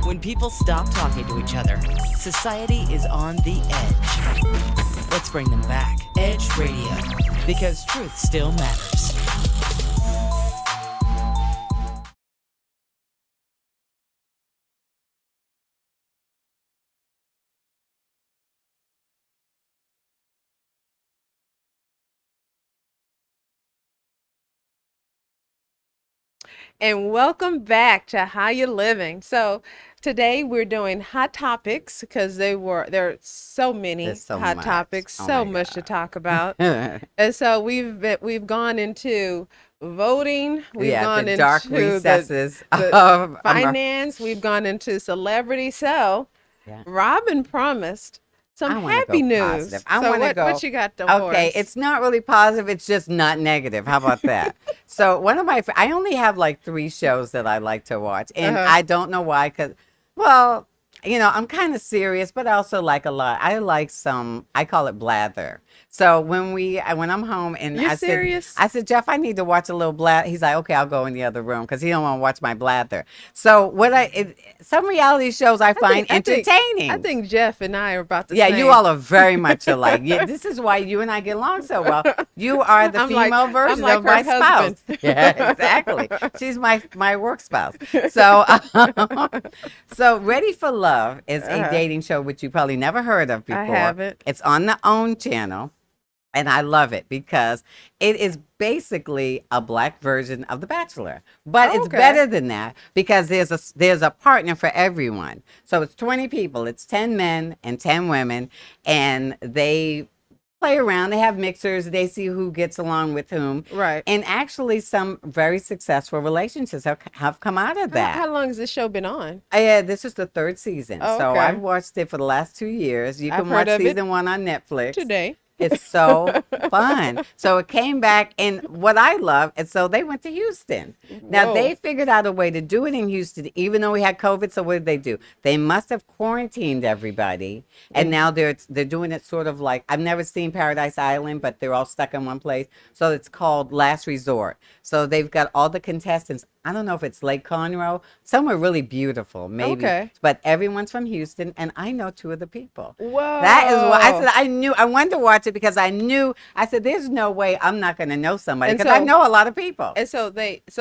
When people stop talking to each other, society is on the edge. Let's bring them back. Edge Radio, because truth still matters. And welcome back to How You Living. So today we're doing hot topics because there are so many hot topics, so much to talk about. And so we've gone into voting, we've gone into dark recesses of finance, we've gone into celebrity. So Robin promised some happy news. What you got to Okay, it's not really positive. It's just not negative. How about that? So I only have like 3 shows that I like to watch, and I don't know why. Well, I'm kind of serious, but I also like a lot. I like I call it blather. So when I'm home and I said, Jeff, I need to watch a little blather. He's like, okay, I'll go in the other room because he don't want to watch my blather. So some reality shows I find entertaining. I think Jeff and I are about the same. Yeah, you all are very much alike. Yeah, this is why you and I get along so well. You are the female version of my spouse. Yeah, exactly. She's my work spouse. So Ready for Love is a dating show which you probably never heard of before. I haven't. It's on the OWN channel. And I love it because it is basically a black version of The Bachelor. But it's better than that because there's a partner for everyone. So it's 20 people. It's 10 men and 10 women. And they play around. They have mixers. They see who gets along with whom. Right. And actually some very successful relationships have come out of that. How long has this show been on? This is the 3rd season. So I've watched it for the last 2 years. You can watch season 1 on Netflix. Today. It's so fun. So it came back, and what I love is so they went to Houston. Now they figured out a way to do it in Houston, even though we had COVID. So what did they do? They must have quarantined everybody, and now they're doing it sort of like, I've never seen Paradise Island, but they're all stuck in one place. So it's called Last Resort. So they've got all the contestants. I don't know if it's Lake Conroe, somewhere really beautiful, maybe. Okay. But everyone's from Houston, and I know 2 of the people. Whoa. That is why I said I wanted to watch it because I said, there's no way I'm not going to know somebody because I know a lot of people. And so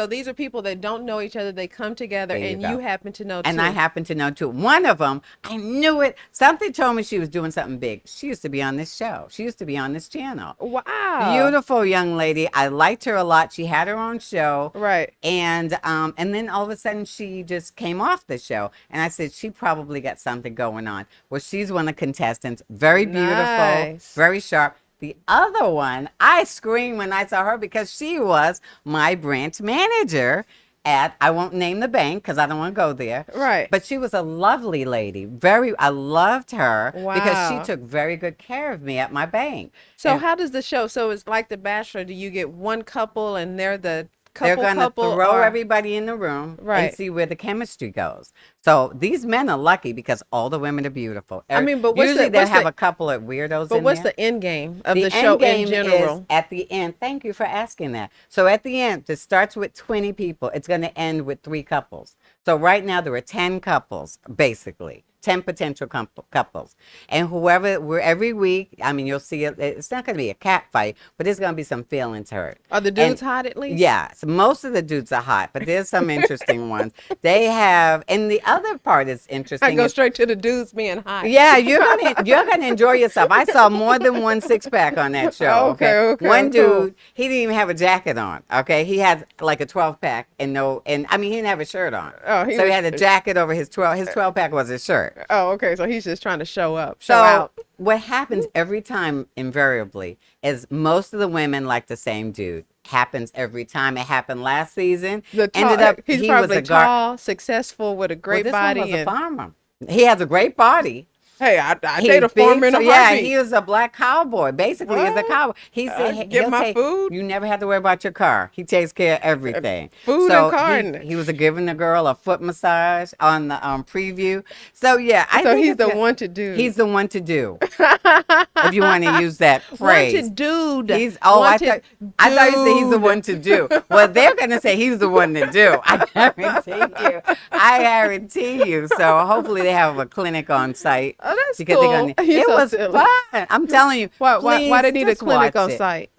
these are people that don't know each other. They come together, and you happen to know 2. And I happen to know 2. One of them, I knew it. Something told me she was doing something big. She used to be on this show. She used to be on this channel. Wow. Beautiful young lady. I liked her a lot. She had her own show. Right. And then all of a sudden she just came off the show. And I said, she probably got something going on. Well, she's one of the contestants. Very beautiful, very sharp. The other one, I screamed when I saw her because she was my branch manager at, I won't name the bank because I don't want to go there. Right. But she was a lovely lady. I loved her because she Wow. took very good care of me at my bank. So And how does the show? So it's like The Bachelor. Do you get one couple and they're the they're couple? going to throw or- everybody in the room Right. and see where the chemistry goes. So these men are lucky because all the women are beautiful. I mean, but what's usually the- they'll what's have the- a couple of weirdos But in what's there. the end game of The the show end game in general? is at the end. Thank you for asking that. So at the end, it starts with 20 people. It's going to end with 3 couples. So right now there are 10 couples, basically. 10 potential couples. And every week, I mean, you'll see it. It's not going to be a cat fight, but there's going to be some feelings hurt. Are the dudes hot at least? Yeah, so most of the dudes are hot, but there's some interesting ones. They have, and the other part is interesting. I go straight to the dudes being hot. Yeah, you're gonna enjoy yourself. I saw more than one 6-pack on that show. Okay, One cool. dude, he didn't even have a jacket on. Okay, he had like a 12-pack and I mean he didn't have a shirt on. Oh, so he had a jacket over his 12. His 12-pack was his shirt. Oh, okay. So he's just trying to show up, show So out. what happens every time, invariably, is most of the women like the same dude. Happens every time. It happened last season. He's probably tall, successful, with a great this body. one was a farmer. He has a great body. Hey, I He's date a big, farmer in a so yeah, heartbeat. he was a black cowboy. Basically, he's a What? cowboy. He said, Get he'll my take- food? You never have to worry about your car. He takes care of everything. Food so and car. He was giving the girl a foot massage on the preview. So yeah, I So think he's it's the good. one to do. He's the one to do. If you want to use that phrase. Wanted dude. I Wanted thought you said he's the dude. one to do. Well, they're gonna say he's the one to do. I guarantee you. I guarantee you. So hopefully they have a clinic on site. Oh, that's because cool. they're gonna. You're It so was silly. fun. I'm telling you. Why they please need a just clinic watch on it. site?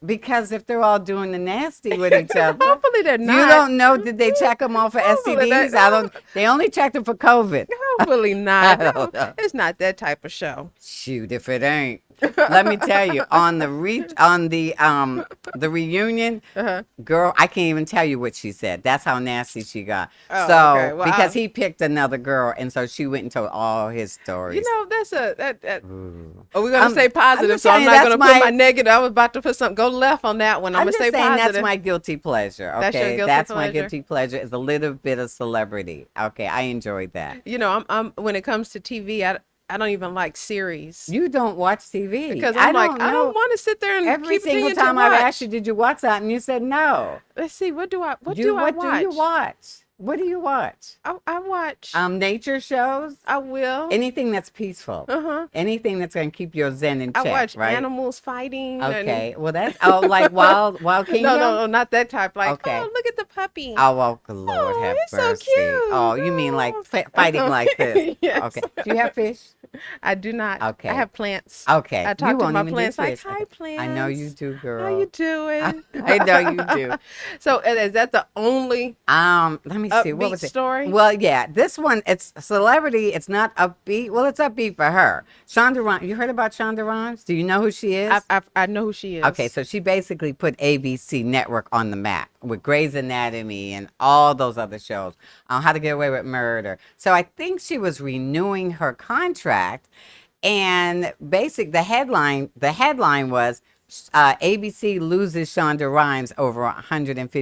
Because if they're all doing the nasty with each other. Hopefully they're not. You don't know, did they check them all for Hopefully STDs? They only checked them for COVID. Hopefully not. I don't know. It's not that type of show. Shoot, if it ain't. Let me tell you, on the reunion, girl, I can't even tell you what she said. That's how nasty she got. Oh, so okay. Well, because he picked another girl, and so she went and told all his stories. You know, that's that. Ooh. Oh, we're gonna I'm stay positive, just so I'm telling you, not gonna that's put my- my negative. I was about to put something. Go left on that one. I'm I'm gonna just stay saying positive. that's my guilty pleasure. Okay, That's your guilty that's my pleasure? guilty pleasure is a little bit of celebrity. Okay, I enjoyed that. You know, I'm when it comes to TV, I don't even like series You don't watch TV because I I'm like don't I know. don't want to sit there and Every keep single continuing time to I've watch. asked you, did you watch something? You said no. Let's see, what do I watch? do you watch? What do you watch? I watch. Nature shows. I will. Anything that's peaceful. Uh-huh. Anything that's going to keep your zen in I check, watch right? animals fighting. Okay. Well, that's like Wild Kingdom. No, not that type. Like, Okay. oh, look at the puppy. Oh, well, good Lord Oh, have he's so mercy. cute. Oh, you mean like fighting like this? Yes. Okay. Do you have fish? I do not. Okay. I have plants. Okay. I You talk to won't my even do plants like, fish. hi, plants. I know you do, girl. How you doing? I know you do. So is that the only Let me see. What upbeat was it? story? Well, yeah, this one, it's celebrity. It's not upbeat. Well, it's upbeat for her. Shonda Rhimes. You heard about Shonda Rhimes? Do you know who she is? I know who she is. Okay, so she basically put ABC Network on the map with Grey's Anatomy and all those other shows. How to Get Away with Murder. So I think she was renewing her contract, and the headline was ABC loses Shonda Rhimes over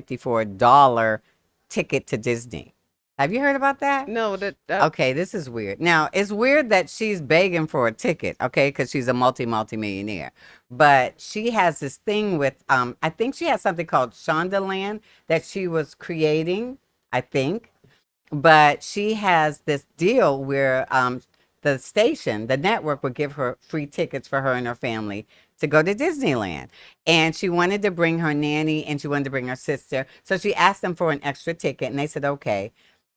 $154 ticket to Disney. Have you heard about that? No, that Okay, this is weird. Now, it's weird that she's begging for a ticket, okay, because she's a multi-millionaire. But she has this thing with, I think she has something called Shondaland that she was creating, I think. But she has this deal where the station, the network, would give her free tickets for her and her family to go to Disneyland. And she wanted to bring her nanny and she wanted to bring her sister. So she asked them for an extra ticket, and they said, okay.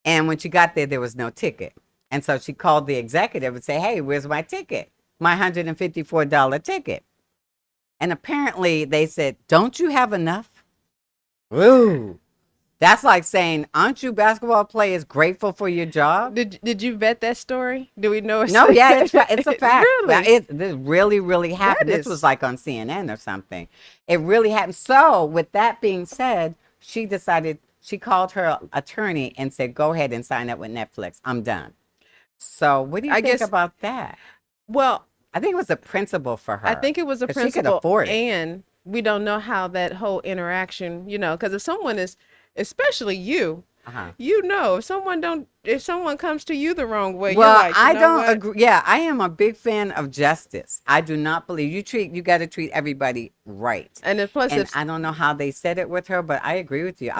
And when she got there was no ticket. And so she called the executive and said, hey, where's my ticket? My $154 ticket. And apparently they said, don't you have enough? Ooh. That's like saying, aren't you basketball players grateful for your job? Did you vet that story? Do we know? No, yeah, it's a fact. Really? This really happened. This was like on CNN or something. It really happened. So with that being said, she called her attorney and said, go ahead and sign up with Netflix. I'm done. So what do you think about that? Well, I think it was a principal for her. I think it was a 'cause she could principal, afford it. and we don't know how that whole interaction, you know, because if someone is, especially you, you know, if someone comes to you the wrong way, Well, you're like, I know don't what? agree. Yeah, I am a big fan of justice. I do not believe you got to treat everybody right. And then plus, And if I don't know how they said it with her, but I agree with you.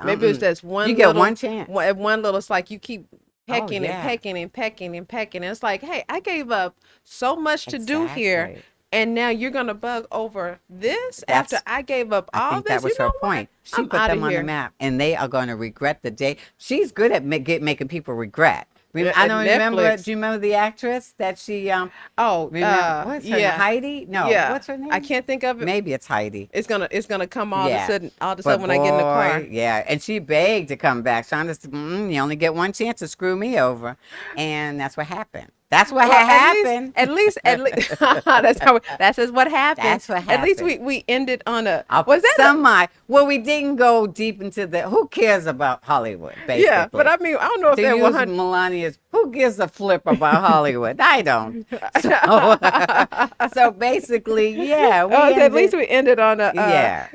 maybe it's just one, you get little, one chance. one little. It's like you keep pecking yeah. and pecking and pecking and pecking. And it's like, hey, I gave up so much to do here, Exactly. and now you're gonna bug over this after I gave up all I think this. that was You know her what? point. She I'm put outta them on here. the map, and they are going to regret the day. She's good at making people regret. I don't remember. Netflix. Do you remember the actress that she? Oh, What's her name? Heidi? No, yeah. what's her name? I can't think of it. Maybe it's Heidi. It's gonna come all of Yeah. a sudden. All of a But sudden when I get in the car. boy, yeah, and she begged to come back. Shonda said, you only get one chance to screw me over, and that's what happened. That's what happened. At least. That's just what happened. That's what At least happened. we ended on a. Was that well, we didn't go deep into the. Who cares about Hollywood? Basically. Yeah, but I mean, I don't know if to that use 100. Melania's, who gives a flip about Hollywood? I don't. So basically, yeah. At least we ended on a. Yeah.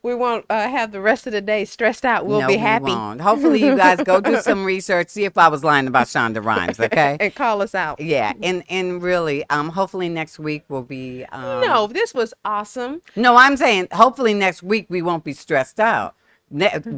We won't have the rest of the day stressed out. We'll No, be happy. We won't. Hopefully, you guys go do some research. See if I was lying about Shonda Rhimes. Okay. And call us out. Yeah, and really, hopefully next week will be. No, this was awesome. No, I'm saying hopefully next week we won't be stressed out.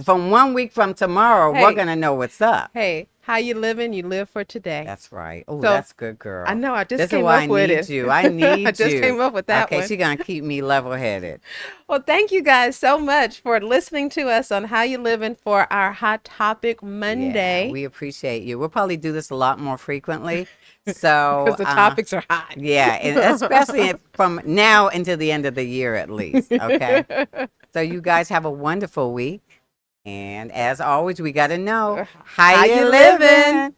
From 1 week from tomorrow, we're gonna know what's up. Hey, how you living? You live for today. That's right. Oh, So, that's good, girl. I know. I just This came is why up with I it. need you. I need I just you. came up with that okay, one. she's gonna keep me level-headed. Well, thank you guys so much for listening to us on How You Living for our Hot Topic Monday. Yeah, we appreciate you. We'll probably do this a lot more frequently. So Because the topics are hot. Yeah, and especially from now into the end of the year at least. Okay. So you guys have a wonderful week. And as always, we got to know how you living.